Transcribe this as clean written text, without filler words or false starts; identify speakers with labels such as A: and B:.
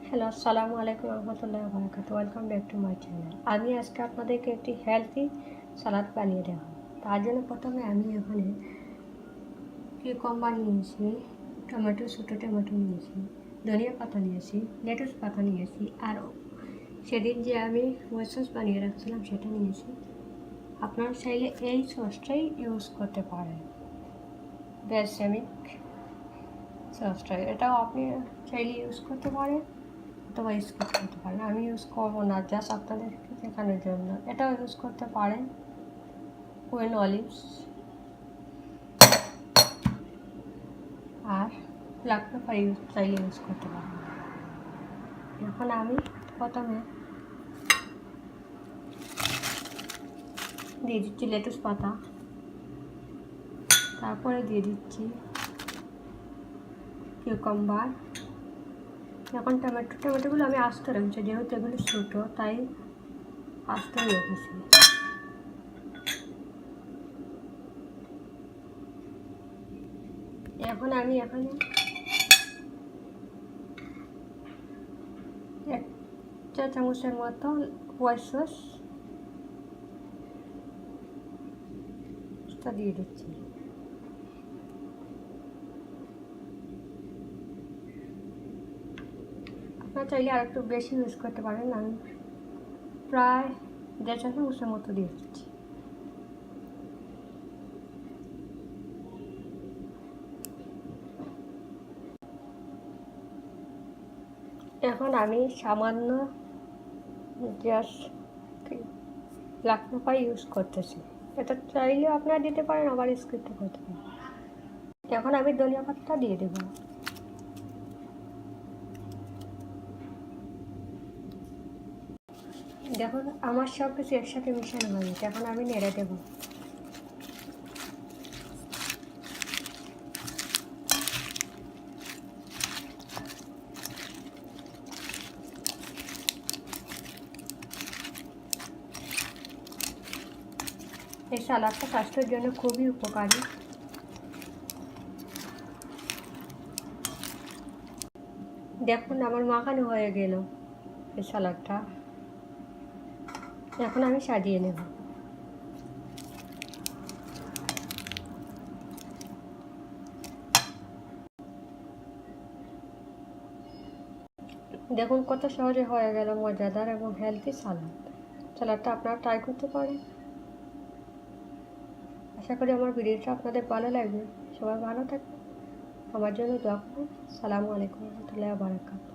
A: Hello, আসসালামু আলাইকুম রহমতুল্লাহি ওয়া বারাকাতুহু। Welcome back to my channel. আমি আজকে আপনাদেরকে একটি হেলদি সালাদ বানিয়ে দেবো। তার জন্য প্রথমে আমি এখানে কিউকাম্বার নিয়েছি, ছোটো টমেটো নিয়েছি, ধনিয়া পাতা নিয়েছি, লেটুস পাতা নিয়েছি, আর সেদিন যে আমি হোয়াইট সস বানিয়ে রাখছিলাম সেটা নিয়েছি। আপনারা চাইলে এই সসটাই ইউজ করতে পারেন, বেলসামিক সসটা, এটাও আপনি চাইলে ইউজ করতে পারেন অথবা স্কিপ করতে পারেন। আমি ইউজ করবো না, জাস্ট আপনাদেরকে দেখানোর জন্য। এটাও ইউজ করতে পারেন, কুইন অলিভস আর ব্ল্যাক পেপার চাইলে ইউজ করতে পারেন। এখন আমি প্রথমে দিয়ে দিচ্ছি লেটুস পাতা, তারপরে দিয়ে দিচ্ছি কিউকাম্বার। এখন টমেটোগুলো আমি আস্তে রেখেছি, যেহেতু এগুলো ছোটো তাই আস্তে রেখেছি। এখন আমি এখানে 1 চা চামচের মতো হোয়াইট সসটা দিয়ে দিচ্ছি। আপনারা চাইলে আর একটু বেশি ইউজ করতে পারেন। আমি প্রায় 1.5 চা চামচের মতো দিয়ে দিচ্ছি। এখন আমি সামান্য জাস্ট ব্ল্যাক পেপার ইউজ করতেছি। এটা চাইলে আপনারা দিতে পারেন, আবার স্কিপ করতে পারেন। এখন আমি ধনিয়া পাতা দিয়ে দেব। দেখুন আমার সব কিছু একসাথে মিশানো হয়ে গেছে। এখন আমি নেড়ে দেব। এই সালাদটা স্বাস্থ্যের জন্য খুবই উপকারী। দেখুন আমার মাখানো হয়ে গেল এই সালাদটা। এখন আমি সাজিয়ে নেব। দেখুন কত সহজে হয়ে গেল মজাদার এবং হেলদি সালাদটা আপনারা ট্রাই করতে পারেন। আশা করি আমার ভিডিওটা আপনাদের ভালো লাগবে। সবাই ভালো থাকবেন, আমার জন্য দোয়া করুন। আসসালামু আলাইকুম রহমতুল্লাহি ওয়া বারাকাতুহু।